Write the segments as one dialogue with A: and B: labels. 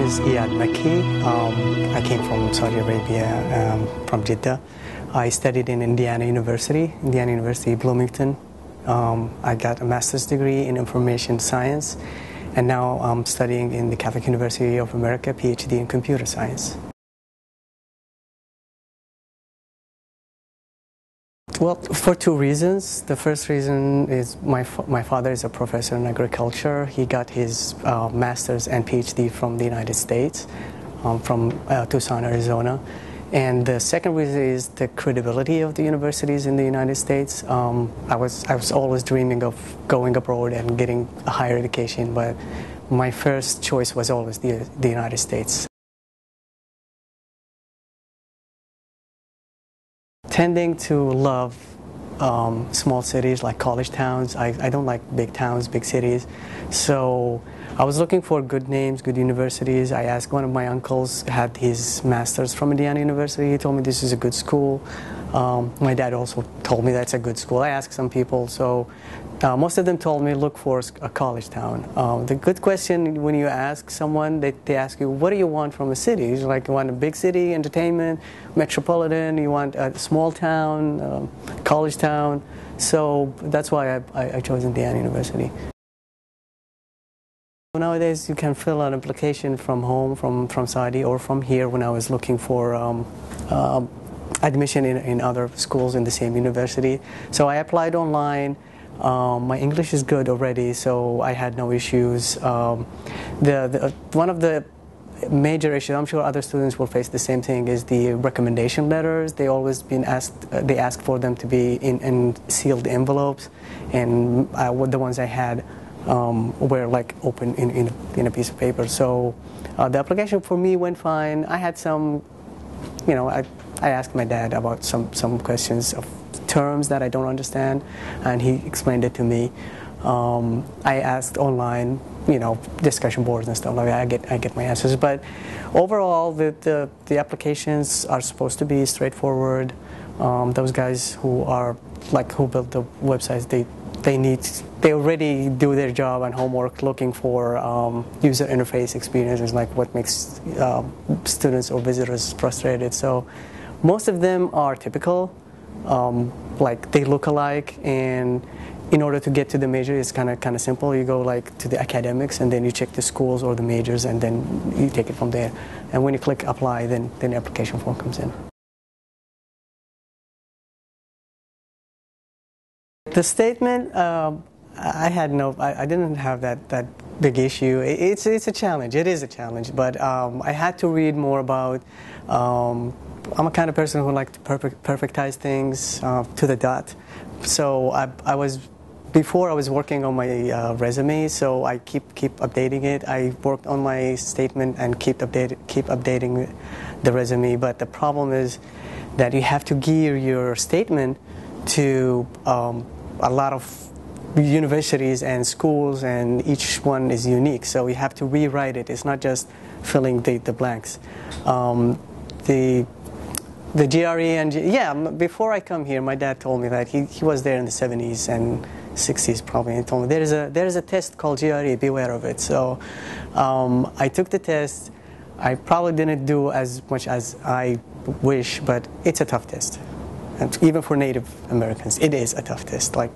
A: is Eyad Makki. I came from Saudi Arabia, from Jeddah. I studied in Indiana University, Bloomington. I got a master's degree in information science, and now I'm studying in the Catholic University of America, PhD in computer science. Well, for two reasons. The first reason is my father is a professor in agriculture. He got his master's and PhD from the United States, from Tucson, Arizona. And the second reason is the credibility of the universities in the United States. I was always dreaming of going abroad and getting a higher education, but my first choice was always the United States. Tending to love small cities like college towns. I don't like big towns, big cities. So I was looking for good names, good universities. I asked one of my uncles, had his master's from Indiana University. He told me this is a good school. My dad also told me that's a good school. I asked some people, so most of them told me look for a college town. The good question when you ask someone, they ask you, what do you want from a city? It's like, you want a big city, entertainment, metropolitan, you want a small town, college town. So that's why I chose Indiana University. Nowadays, you can fill out an application from home, from Saudi, or from here when I was looking for admission in other schools in the same university. So I applied online. My English is good already, so I had no issues. One of the major issues, I'm sure other students will face the same thing, is the recommendation letters. They always been asked. They ask for them to be in sealed envelopes, and the ones I had were like open in a piece of paper. So the application for me went fine. I had some, I asked my dad about some questions of terms that I don't understand, and he explained it to me. I asked online, discussion boards and stuff like that. I get my answers. But overall, the applications are supposed to be straightforward. Those guys who built the websites, they already do their job and homework looking for user interface experiences, like what makes students or visitors frustrated. So most of them are typical, like they look alike, and in order to get to the major, it's kind of simple. You go like to the academics, and then you check the schools or the majors, and then you take it from there. And when you click apply, then the application form comes in. The statement, I didn't have that big issue. It's a challenge. It is a challenge, but I had to read more about. I'm a kind of person who likes to perfectize things to the dot. So before I was working on my resume, so I keep updating it. I worked on my statement and keep updating the resume. But the problem is that you have to gear your statement to a lot of universities and schools, and each one is unique. So you have to rewrite it. It's not just filling the blanks. The GRE and before I come here, my dad told me that he was there in the 70s and 60s probably, and he told me there is a test called GRE, beware of it. So I took the test. I probably didn't do as much as I wish, but it's a tough test. And even for Native Americans, it is a tough test. Like,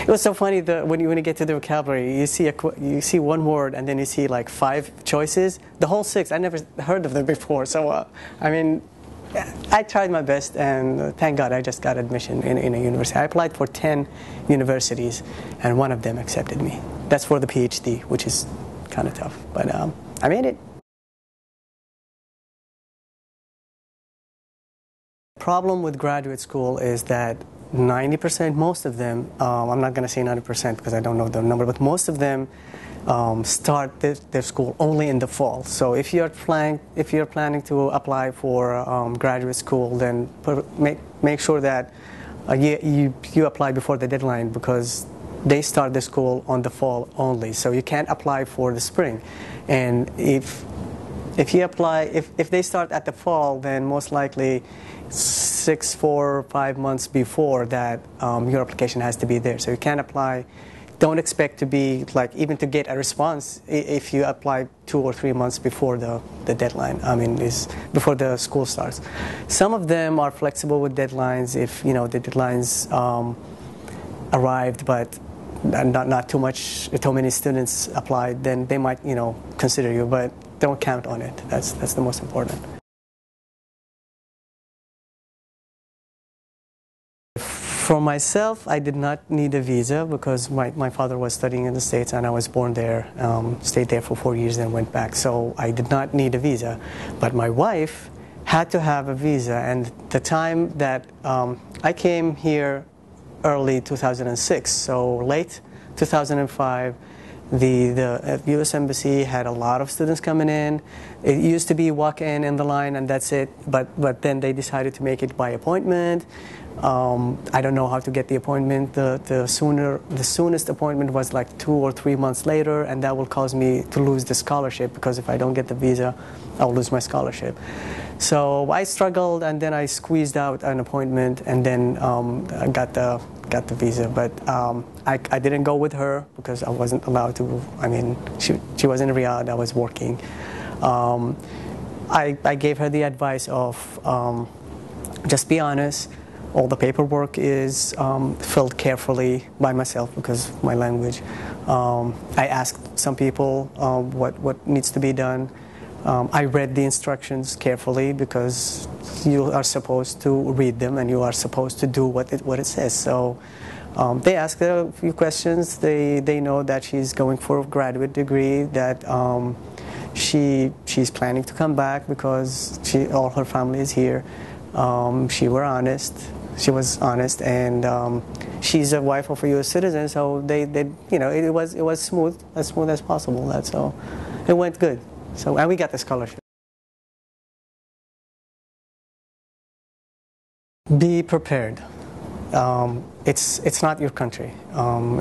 A: it was so funny that when you get to the vocabulary, you see one word, and then you see like 5 choices. The whole 6, I never heard of them before. So I tried my best, and thank God I just got admission in a university. I applied for 10 universities, and one of them accepted me. That's for the PhD, which is kind of tough, but I made it. The problem with graduate school is that 90%, most of them, I'm not going to say 90% because I don't know the number, but most of them start their school only in the fall. So if you're planning to apply for graduate school, then make sure that you apply before the deadline, because they start the school on the fall only. So you can't apply for the spring. And if you apply, if they start at the fall, then most likely 6, 4, 5 months before that, your application has to be there. So you can't apply don't expect to be like even to get a response if you apply 2 or 3 months before the deadline. I mean, is before the school starts. Some of them are flexible with deadlines if the deadlines arrived, but not too many students applied, then they might consider you, but don't count on it. That's the most important. For myself, I did not need a visa because my father was studying in the States and I was born there, stayed there for 4 years and went back. So I did not need a visa. But my wife had to have a visa, and the time that I came here early 2006, so late 2005, the U.S. Embassy had a lot of students coming in. It used to be walk-in in the line and that's it, but then they decided to make it by appointment. I don't know how to get the appointment. The soonest appointment was like 2 or 3 months later, and that will cause me to lose the scholarship, because if I don't get the visa, I'll lose my scholarship. So I struggled, and then I squeezed out an appointment, and then I got the visa. But I didn't go with her because I wasn't allowed to. I mean, she was in Riyadh. I was working. I gave her the advice of just be honest. All the paperwork is filled carefully by myself because of my language. I asked some people what needs to be done. I read the instructions carefully because you are supposed to read them and you are supposed to do what it says. So they asked her a few questions. They know that she's going for a graduate degree, that she's planning to come back because all her family is here. She was honest, and she's a wife of a U.S. citizen, so it was smooth as possible. That's all. It went good. So, and we got the scholarship. Be prepared. It's not your country.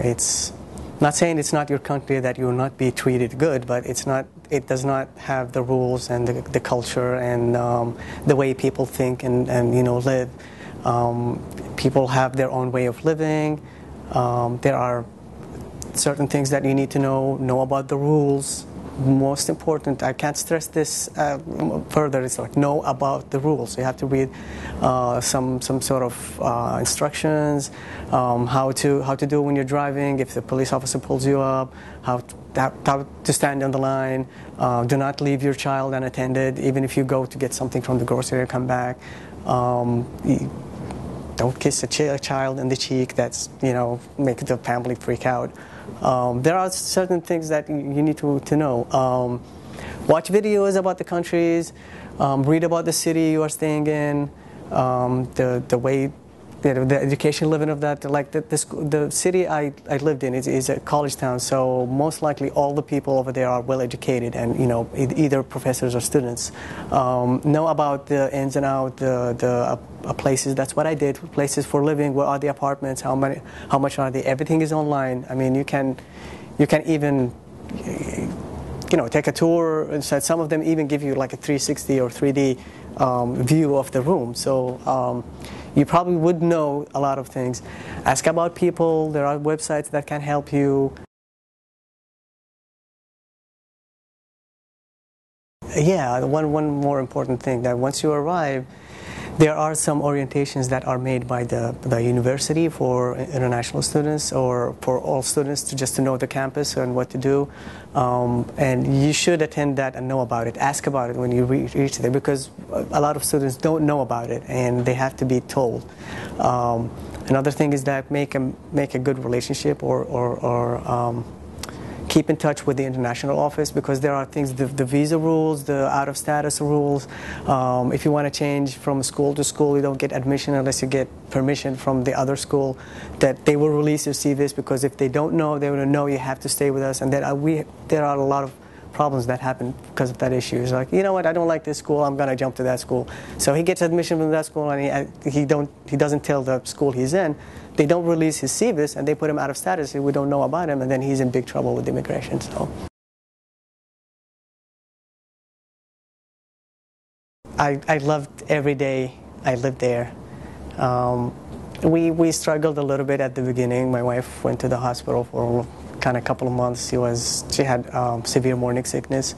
A: It's not saying it's not your country that you will not be treated good, but it does not have the rules and the culture and the way people think and live. People have their own way of living. There are certain things that you need to know about the rules. Most important, I can't stress this further, it's like know about the rules. You have to read some sort of instructions, how to do when you're driving, if the police officer pulls you up, how to stand on the line, do not leave your child unattended, even if you go to get something from the grocery and come back. Don't kiss a child in the cheek. That's make the family freak out. There are certain things that you need to know. Watch videos about the countries. Read about the city you are staying in. The way the education living of that. Like the city I lived in is a college town, so most likely all the people over there are well educated and either professors or students. Know about the ins and outs, the places. That's what I did. Places for living. Where are the apartments? How much are they? Everything is online. I mean, you can even take a tour. And some of them even give you like a 360 or 3D view of the room. So you probably would know a lot of things. Ask about people. There are websites that can help you. Yeah, one more important thing, that once you arrive, there are some orientations that are made by the university for international students or for all students to know the campus and what to do. And you should attend that and know about it. Ask about it when you reach there, because a lot of students don't know about it and they have to be told. Another thing is that make a good relationship or keep in touch with the international office, because there are things, the visa rules, the out-of-status rules. If you want to change from school to school, you don't get admission unless you get permission from the other school, that they will release your CVs, because if they don't know, they will know you have to stay with us. And then there are a lot of problems that happen because of that issue. It's like, you know what, I don't like this school, I'm going to jump to that school. So he gets admission from that school and he doesn't tell the school he's in. They don't release his CVs and they put him out of status. We don't know about him, and then he's in big trouble with immigration. So I loved every day I lived there. We struggled a little bit at the beginning. My wife went to the hospital for kind of a couple of months. She had severe morning sickness.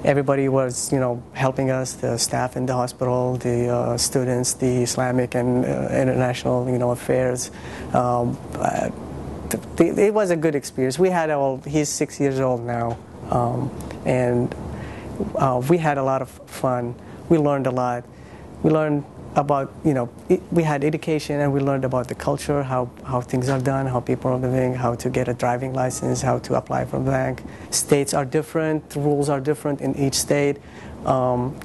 A: Everybody was, helping us, the staff in the hospital, the students, the Islamic and international, affairs. It was a good experience. He's 6 years old now, and we had a lot of fun. We learned a lot. We learned about, we had education, and we learned about the culture, how things are done, how people are living, how to get a driving license, how to apply for the bank. States are different, the rules are different in each state.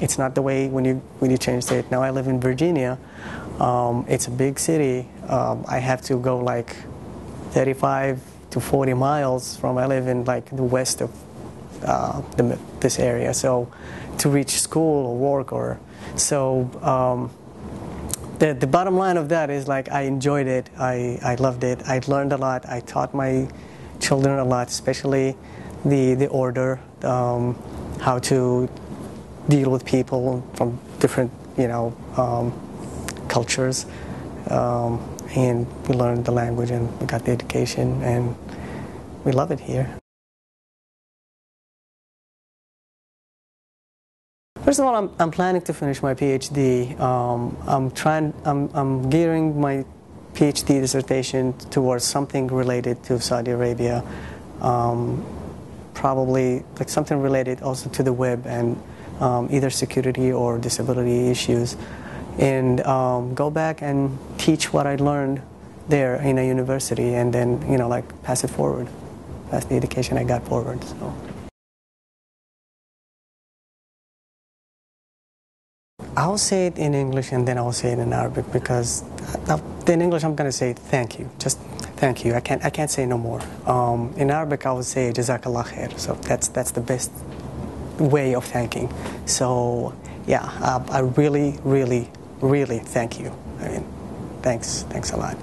A: It's not the way when you change state. Now I live in Virginia. It's a big city. I have to go like 35 to 40 miles from, I live in like the west of this area, so to reach school or work the bottom line of that is like I enjoyed it, I loved it, I learned a lot, I taught my children a lot, especially the order, how to deal with people from different cultures, and we learned the language and we got the education and we love it here. First of all, I'm planning to finish my PhD. I'm gearing my PhD dissertation towards something related to Saudi Arabia, probably like something related also to the web and either security or disability issues, and go back and teach what I learned there in a university, and then pass it forward, pass the education I got forward. So. I'll say it in English and then I'll say it in Arabic, because in English I'm going to say thank you, just thank you. I can't say no more. In Arabic I would say Jazakallah khair. So that's the best way of thanking. So yeah, I really thank you. I mean, thanks a lot.